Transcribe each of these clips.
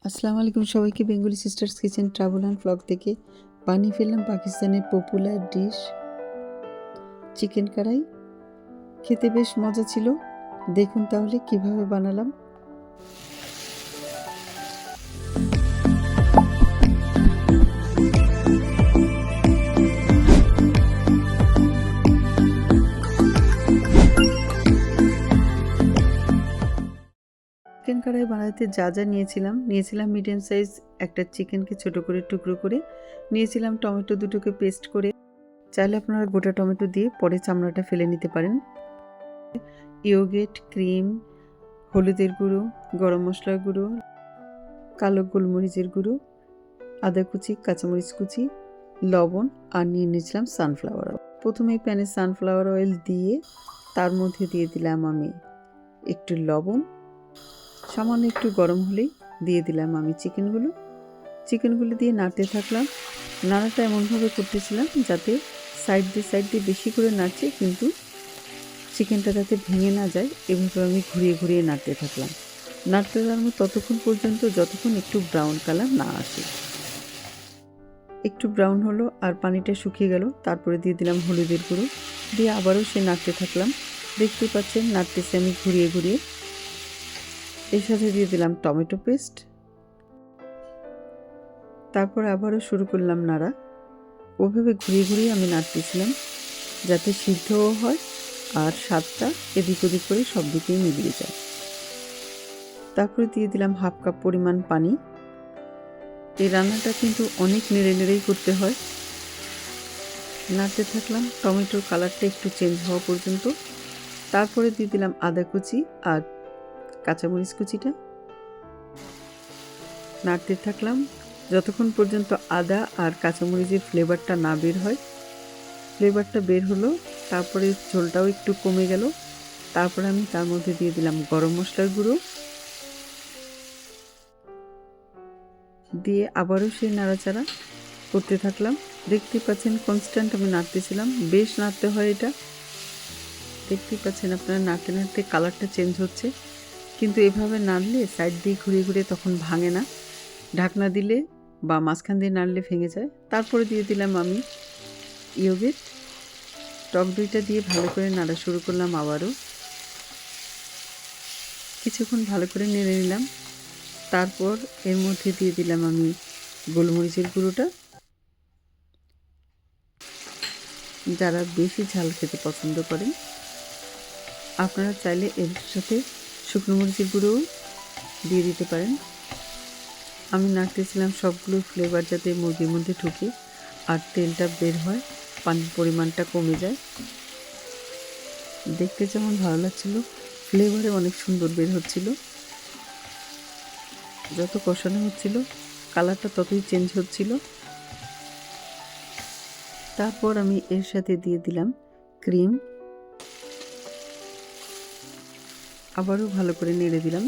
আসসালামু আলাইকুম সবাইকে। Bengali sisters kitchen travel and blog থেকে বানিয়ে ফেললাম পাকিস্তানের পপুলার ডিশ চিকেন কড়াই। খেতে বেশ মজা ছিল। দেখুন তাহলে কিভাবে বানালাম। চিকেন কড়াই বানাতে যা যা নিয়েছিলাম মিডিয়াম সাইজ একটা চিকেনকে ছোট করে টুকরো করে নিয়েছিলাম, টমেটো দুটোকে পেস্ট করে। চাইলে আপনারা গোটা টমেটো দিয়ে পরে চামড়াটা ফেলে নিতে পারেন। ইয়োগেট, ক্রিম, হলুদের গুঁড়ো, গরম মশলার গুঁড়ো, কালো গোলমরিচের গুঁড়ো, আদা কুচি, কাঁচামরিচ কুচি, লবণ আর নিয়ে নিয়েছিলাম সানফ্লাওয়ার অয়েল। প্রথমেই প্যানে সানফ্লাওয়ার অয়েল দিয়ে তার মধ্যে দিয়ে দিলাম আমি একটু লবণ। সামান্য একটু গরম হলেই দিয়ে দিলাম আমি চিকেনগুলো দিয়ে নাড়তে থাকলাম। নাড়াটা এমনভাবে করতেছিলাম যাতে সাইড দিয়ে বেশি করে নাড়ছি, কিন্তু চিকেনটা যাতে ভেঙে না যায় এভাবে আমি ঘুরিয়ে ঘুরিয়ে নাড়তে থাকলাম ততক্ষণ পর্যন্ত যতক্ষণ একটু ব্রাউন কালার না আসে। একটু ব্রাউন হলো আর পানিটা শুকিয়ে গেল, তারপরে দিয়ে দিলাম হলুদের গুঁড়ো, দিয়ে আবারও সে নাড়তে থাকলাম। দেখতে পাচ্ছেন নাড়তেছি আমি ঘুরিয়ে ঘুরিয়ে। এর সাথে দিয়ে দিলাম টমেটো পেস্ট, তারপর আবারও শুরু করলাম নাড়া। ওভাবে ঘুরিয়ে ঘুরিয়ে আমি নাড়তেছিলাম যাতে সিদ্ধও হয় আর স্বাদটা এদিক ওদিক করে সব দিকেই মিলিয়ে যায়। তারপরে দিয়ে দিলাম হাফ কাপ পরিমাণ পানি। এই রান্নাটা কিন্তু অনেক নেড়ে নেড়েই করতে হয়। নাড়তে থাকলাম টমেটোর কালারটা একটু চেঞ্জ হওয়া পর্যন্ত। তারপরে দিয়ে দিলাম আদা কুচি আর কাঁচামরিচ কুচিটা। নাড়তে থাকলাম যতক্ষণ পর্যন্ত আদা আর কাঁচামরিচের ফ্লেভারটা না বের হয়। ফ্লেভারটা বের হলো, তারপরে ঝোলটাও একটু কমে গেল। তারপরে আমি তার মধ্যে দিয়ে দিলাম গরম মশলার গুঁড়ো, দিয়ে আবারও সেই নাড়াচাড়া করতে থাকলাম। দেখতে পাচ্ছেন কনস্ট্যান্ট আমি নাড়তেছিলাম, বেশ নাড়তে হয় এটা। দেখতে পাচ্ছেন আপনারা নাড়তে নাড়তে কালারটা চেঞ্জ হচ্ছে, কিন্তু এভাবে নাড়লে সাইড দিয়ে ঘুরিয়ে ঘুরিয়ে তখন ভাঙে না। ঢাকনা দিলে বা মাঝখান দিয়ে নাড়লে ভেঙে যায়। তারপরে দিয়ে দিলাম আমি ইয়োগেট, টক দইটা দিয়ে ভালো করে নাড়া শুরু করলাম। আবারও কিছুক্ষণ ভালো করে নেড়ে নিলাম। তারপর এর মধ্যে দিয়ে দিলাম আমি গোলমরিচের গুঁড়োটা। যারা বেশি ঝাল খেতে পছন্দ করেন আপনারা চাইলে এর সাথে শুকনো মরিচের গুঁড়োও দিয়ে দিতে পারেন। আমি নাড়তেছিলাম সবগুলো ফ্লেভার যাতে মুরগির মধ্যে ঢুকে আর তেলটা বের হয়, পানির পরিমাণটা কমে যায়। দেখতে যেমন ভালো লাগছিল, ফ্লেভারে অনেক সুন্দর বের হচ্ছিল। যত কষানো হচ্ছিল কালারটা ততই চেঞ্জ হচ্ছিল। তারপর আমি এর সাথে দিয়ে দিলাম ক্রিম, আবারও ভালো করে নেড়ে দিলাম।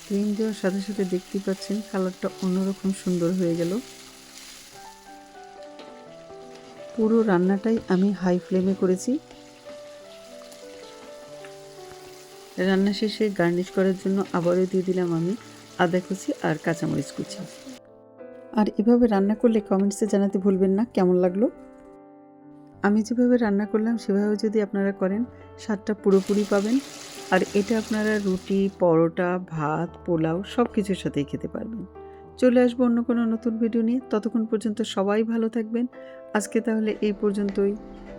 ক্রিম দেওয়ার সাথে সাথে দেখতেই পাচ্ছেন কালারটা অন্যরকম সুন্দর হয়ে গেল। পুরো রান্নাটাই আমি হাই ফ্লেমে করেছি। রান্না শেষে গার্নিশ করার জন্য আবারও দিয়ে দিলাম আমি আদা কুচি আর কাঁচামরিচ কুচি। আর এভাবে রান্না করলে কমেন্টসে জানাতে ভুলবেন না কেমন লাগলো। আমি যেভাবে রান্না করলাম সেভাবে যদি আপনারা করেন স্বাদটা পুরোপুরি পাবেন। আর এটা আপনারা রুটি, পরোটা, ভাত, পোলাও সব কিছুর সাথেই খেতে পারবেন। চলে আসবো অন্য কোনো নতুন ভিডিও নিয়ে। ততক্ষণ পর্যন্ত সবাই ভালো থাকবেন। আজকে তাহলে এই পর্যন্তই।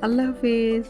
আল্লাহ হাফেজ।